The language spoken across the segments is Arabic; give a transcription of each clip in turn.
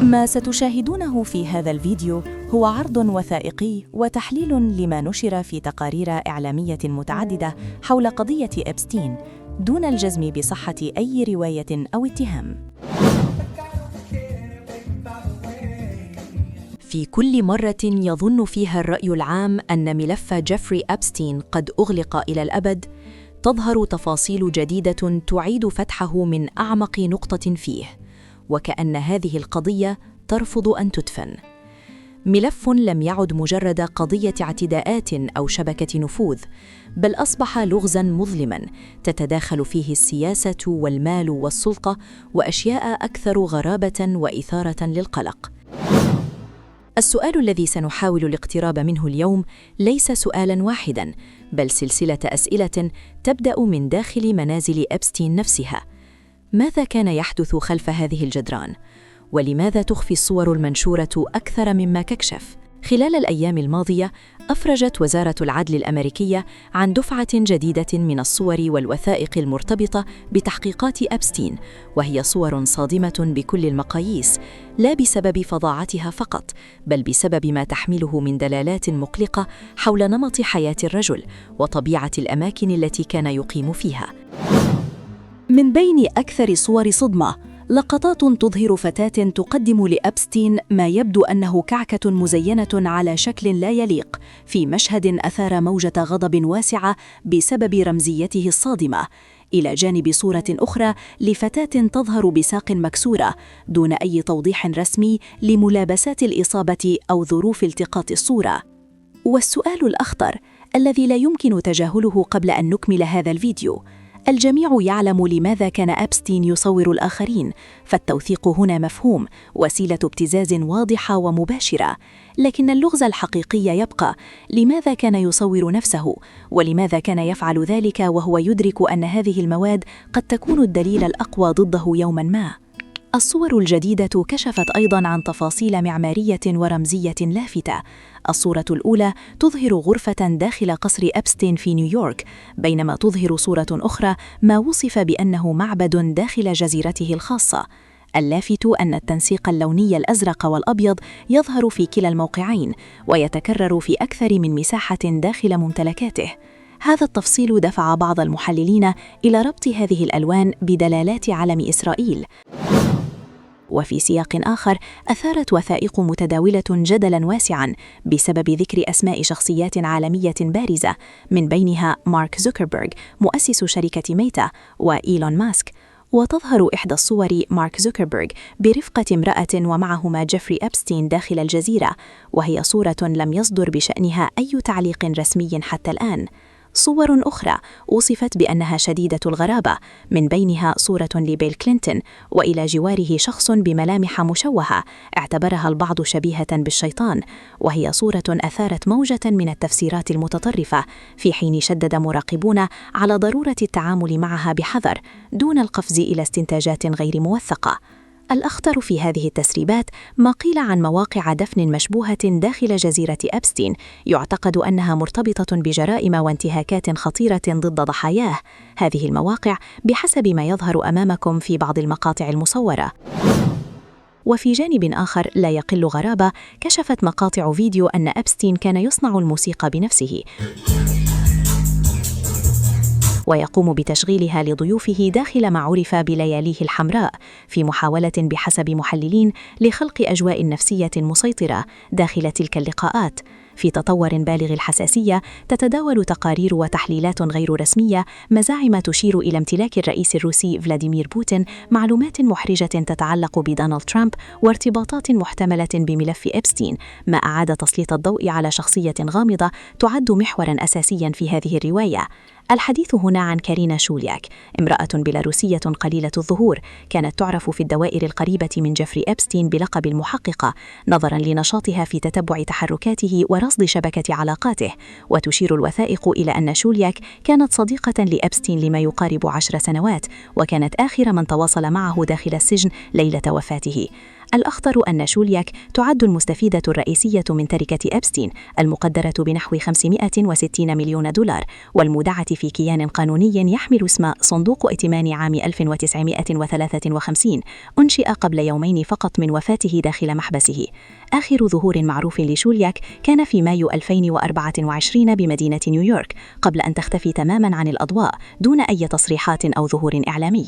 ما ستشاهدونه في هذا الفيديو هو عرض وثائقي وتحليل لما نشر في تقارير إعلامية متعددة حول قضية إبستين دون الجزم بصحة أي رواية أو اتهام. في كل مرة يظن فيها الرأي العام أن ملف جيفري إبستين قد أغلق إلى الأبد، تظهر تفاصيل جديدة تعيد فتحه من أعمق نقطة فيه، وكأن هذه القضية ترفض أن تدفن. ملف لم يعد مجرد قضية اعتداءات أو شبكة نفوذ، بل أصبح لغزاً مظلماً تتداخل فيه السياسة والمال والسلطة وأشياء أكثر غرابة وإثارة للقلق. السؤال الذي سنحاول الاقتراب منه اليوم ليس سؤالاً واحداً، بل سلسلة أسئلة تبدأ من داخل منازل إبستين نفسها. ماذا كان يحدث خلف هذه الجدران؟ ولماذا تخفي الصور المنشورة أكثر مما تكشف؟ خلال الأيام الماضية أفرجت وزارة العدل الأمريكية عن دفعة جديدة من الصور والوثائق المرتبطة بتحقيقات إبستين، وهي صور صادمة بكل المقاييس، لا بسبب فظاعتها فقط، بل بسبب ما تحمله من دلالات مقلقة حول نمط حياة الرجل وطبيعة الأماكن التي كان يقيم فيها. من بين أكثر صور صدمة لقطات تظهر فتاة تقدم لإبستين ما يبدو أنه كعكة مزينة على شكل لا يليق، في مشهد أثار موجة غضب واسعة بسبب رمزيته الصادمة، إلى جانب صورة أخرى لفتاة تظهر بساق مكسورة دون أي توضيح رسمي لملابسات الإصابة أو ظروف التقاط الصورة. والسؤال الأخطر الذي لا يمكن تجاهله قبل أن نكمل هذا الفيديو: الجميع يعلم لماذا كان إبستين يصور الآخرين، فالتوثيق هنا مفهوم، وسيلة ابتزاز واضحة ومباشرة، لكن اللغز الحقيقي يبقى: لماذا كان يصور نفسه؟ ولماذا كان يفعل ذلك وهو يدرك أن هذه المواد قد تكون الدليل الأقوى ضده يوماً ما؟ الصور الجديدة كشفت أيضاً عن تفاصيل معمارية ورمزية لافتة. الصورة الأولى تظهر غرفة داخل قصر إبستين في نيويورك، بينما تظهر صورة أخرى ما وصف بأنه معبد داخل جزيرته الخاصة. اللافت أن التنسيق اللوني الأزرق والأبيض يظهر في كلا الموقعين، ويتكرر في أكثر من مساحة داخل ممتلكاته. هذا التفصيل دفع بعض المحللين إلى ربط هذه الألوان بدلالات علم إسرائيل. وفي سياق آخر أثارت وثائق متداولة جدلاً واسعاً بسبب ذكر أسماء شخصيات عالمية بارزة، من بينها مارك زوكربيرغ مؤسس شركة ميتا وإيلون ماسك. وتظهر إحدى الصور مارك زوكربيرغ برفقة امرأة ومعهما جيفري إبستين داخل الجزيرة، وهي صورة لم يصدر بشأنها أي تعليق رسمي حتى الآن. صور أخرى وصفت بأنها شديدة الغرابة، من بينها صورة لبيل كلينتون وإلى جواره شخص بملامح مشوهة اعتبرها البعض شبيهة بالشيطان، وهي صورة أثارت موجة من التفسيرات المتطرفة، في حين شدد مراقبون على ضرورة التعامل معها بحذر دون القفز إلى استنتاجات غير موثقة. الأخطر في هذه التسريبات ما قيل عن مواقع دفن مشبوهة داخل جزيرة إبستين يعتقد أنها مرتبطة بجرائم وانتهاكات خطيرة ضد ضحاياه. هذه المواقع بحسب ما يظهر أمامكم في بعض المقاطع المصورة. وفي جانب آخر لا يقل غرابة، كشفت مقاطع فيديو أن إبستين كان يصنع الموسيقى بنفسه ويقوم بتشغيلها لضيوفه داخل ما عرف بلياليه الحمراء، في محاولة بحسب محللين لخلق أجواء نفسية مسيطرة داخل تلك اللقاءات. في تطور بالغ الحساسية تتداول تقارير وتحليلات غير رسمية مزاعم تشير إلى امتلاك الرئيس الروسي فلاديمير بوتين معلومات محرجة تتعلق بدونالد ترامب وارتباطات محتملة بملف إبستين، ما أعاد تسليط الضوء على شخصية غامضة تعد محوراً أساسياً في هذه الرواية. الحديث هنا عن كارينا شولياك، امرأة بيلاروسية قليلة الظهور، كانت تعرف في الدوائر القريبة من جيفري إبستين بلقب المحققة، نظراً لنشاطها في تتبع تحركاته ورصد شبكة علاقاته. وتشير الوثائق إلى أن شولياك كانت صديقة لإبستين لما يقارب 10 سنوات، وكانت آخر من تواصل معه داخل السجن ليلة وفاته. الأخطر أن شولياك تعد المستفيدة الرئيسية من تركة إبستين المقدرة بنحو 560 مليون دولار، والمودعة في كيان قانوني يحمل اسم صندوق ائتمان عام 1953 أنشئ قبل يومين فقط من وفاته داخل محبسه. آخر ظهور معروف لشولياك كان في مايو 2024 بمدينة نيويورك، قبل أن تختفي تماماً عن الأضواء دون أي تصريحات أو ظهور إعلامي.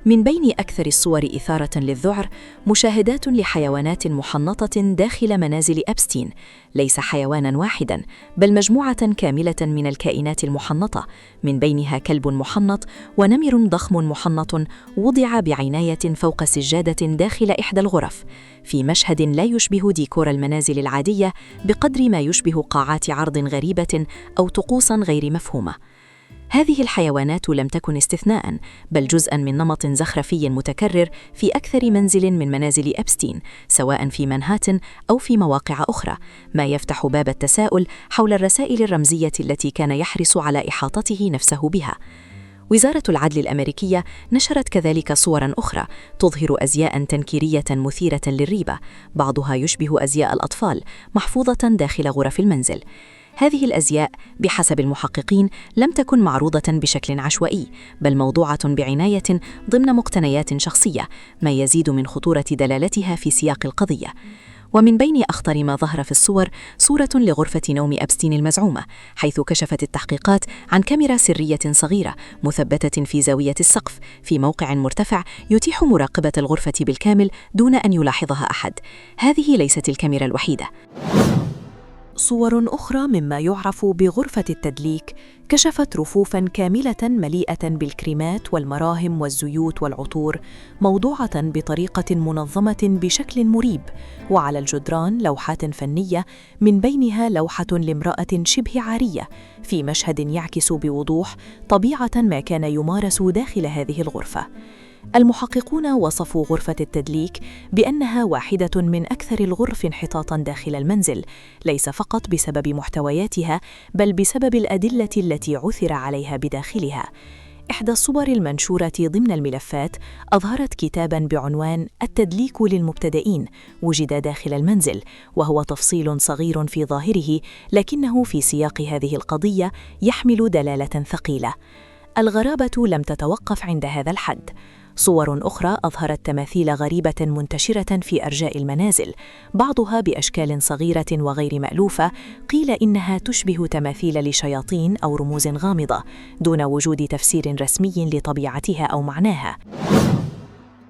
من بين أكثر الصور إثارة للذعر مشاهدات لحيوانات محنطة داخل منازل أبستين، ليس حيواناً واحداً بل مجموعة كاملة من الكائنات المحنطة، من بينها كلب محنط ونمر ضخم محنط وضع بعناية فوق سجادة داخل إحدى الغرف، في مشهد لا يشبه ديكور المنازل العادية بقدر ما يشبه قاعات عرض غريبة أو طقوساً غير مفهومة. هذه الحيوانات لم تكن استثناءً، بل جزءاً من نمط زخرفي متكرر في أكثر منزل من منازل أبستين، سواء في منهاتن أو في مواقع أخرى، ما يفتح باب التساؤل حول الرسائل الرمزية التي كان يحرص على إحاطته نفسه بها. وزارة العدل الأمريكية نشرت كذلك صوراً أخرى تظهر أزياء تنكيرية مثيرة للريبة، بعضها يشبه أزياء الأطفال محفوظة داخل غرف المنزل. هذه الأزياء بحسب المحققين لم تكن معروضة بشكل عشوائي، بل موضوعة بعناية ضمن مقتنيات شخصية، ما يزيد من خطورة دلالتها في سياق القضية. ومن بين أخطر ما ظهر في الصور صورة لغرفة نوم أبستين المزعومة، حيث كشفت التحقيقات عن كاميرا سرية صغيرة مثبتة في زاوية السقف في موقع مرتفع يتيح مراقبة الغرفة بالكامل دون أن يلاحظها أحد. هذه ليست الكاميرا الوحيدة. صور أخرى مما يعرف بغرفة التدليك كشفت رفوفاً كاملة مليئة بالكريمات والمراهم والزيوت والعطور، موضوعة بطريقة منظمة بشكل مريب، وعلى الجدران لوحات فنية، من بينها لوحة لامرأة شبه عارية في مشهد يعكس بوضوح طبيعة ما كان يمارس داخل هذه الغرفة. المحققون وصفوا غرفة التدليك بأنها واحدة من أكثر الغرف انحطاطاً داخل المنزل، ليس فقط بسبب محتوياتها بل بسبب الأدلة التي عثر عليها بداخلها. إحدى الصور المنشورة ضمن الملفات أظهرت كتاباً بعنوان التدليك للمبتدئين وجد داخل المنزل، وهو تفصيل صغير في ظاهره لكنه في سياق هذه القضية يحمل دلالة ثقيلة. الغرابة لم تتوقف عند هذا الحد. صور أخرى أظهرت تماثيل غريبة منتشرة في أرجاء المنازل، بعضها بأشكال صغيرة وغير مألوفة، قيل إنها تشبه تماثيل لشياطين أو رموز غامضة، دون وجود تفسير رسمي لطبيعتها أو معناها.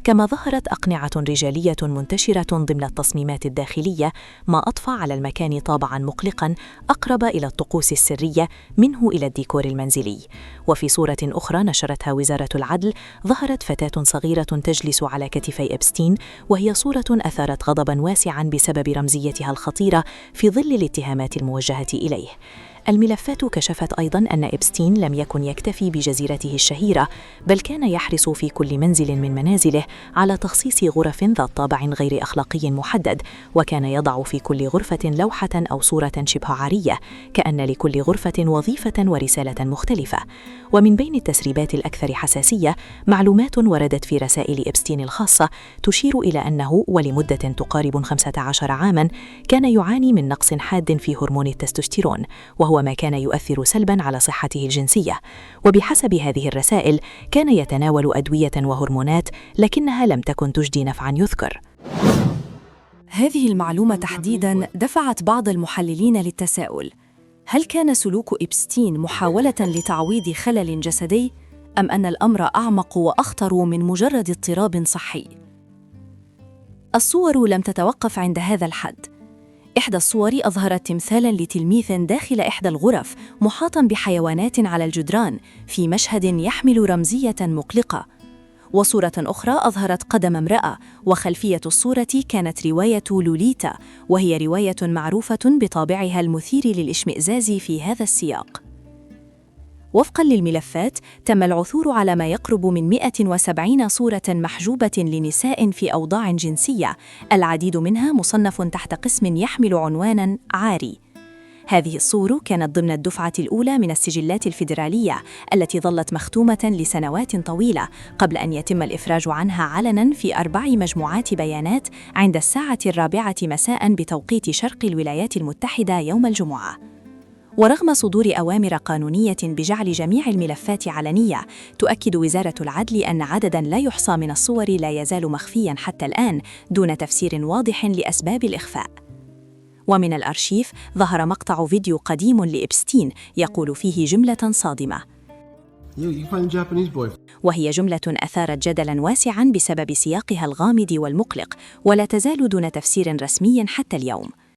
كما ظهرت أقنعة رجالية منتشرة ضمن التصميمات الداخلية، ما أضفى على المكان طابعاً مقلقاً أقرب إلى الطقوس السرية منه إلى الديكور المنزلي. وفي صورة أخرى نشرتها وزارة العدل ظهرت فتاة صغيرة تجلس على كتفي إبستين، وهي صورة أثارت غضباً واسعاً بسبب رمزيتها الخطيرة في ظل الاتهامات الموجهة إليه. الملفات كشفت أيضاً أن إبستين لم يكن يكتفي بجزيرته الشهيرة، بل كان يحرص في كل منزل من منازله على تخصيص غرف ذات طابع غير أخلاقي محدد، وكان يضع في كل غرفة لوحة أو صورة شبه عارية، كأن لكل غرفة وظيفة ورسالة مختلفة. ومن بين التسريبات الأكثر حساسية معلومات وردت في رسائل إبستين الخاصة تشير إلى أنه ولمدة تقارب 15 عاماً كان يعاني من نقص حاد في هرمون التستوستيرون، وهو ما كان يؤثر سلباً على صحته الجنسية. وبحسب هذه الرسائل كان يتناول أدوية وهرمونات لكنها لم تكن تجدي نفعاً يذكر. هذه المعلومة تحديداً دفعت بعض المحللين للتساؤل: هل كان سلوك إبستين محاولة لتعويض خلل جسدي، أم أن الأمر أعمق وأخطر من مجرد اضطراب صحي؟ الصور لم تتوقف عند هذا الحد. إحدى الصور أظهرت تمثالاً لتلميذ داخل إحدى الغرف محاطاً بحيوانات على الجدران في مشهد يحمل رمزية مقلقة. وصورة أخرى أظهرت قدم امرأة، وخلفية الصورة كانت رواية لوليتا، وهي رواية معروفة بطابعها المثير للإشمئزاز في هذا السياق. وفقاً للملفات تم العثور على ما يقرب من 170 صورة محجوبة لنساء في أوضاع جنسية، العديد منها مصنف تحت قسم يحمل عنواناً عاري. هذه الصور كانت ضمن الدفعة الأولى من السجلات الفيدرالية التي ظلت مختومة لسنوات طويلة قبل أن يتم الإفراج عنها علناً في 4 مجموعات بيانات عند 4:04 مساء بتوقيت شرق الولايات المتحدة يوم الجمعة. ورغم صدور أوامر قانونية بجعل جميع الملفات علنية، تؤكد وزارة العدل أن عدداً لا يحصى من الصور لا يزال مخفياً حتى الآن دون تفسير واضح لأسباب الإخفاء. ومن الأرشيف ظهر مقطع فيديو قديم لإبستين يقول فيه جملة صادمة، وهي جملة أثارت جدلاً واسعاً بسبب سياقها الغامض والمقلق، ولا تزال دون تفسير رسمي حتى اليوم.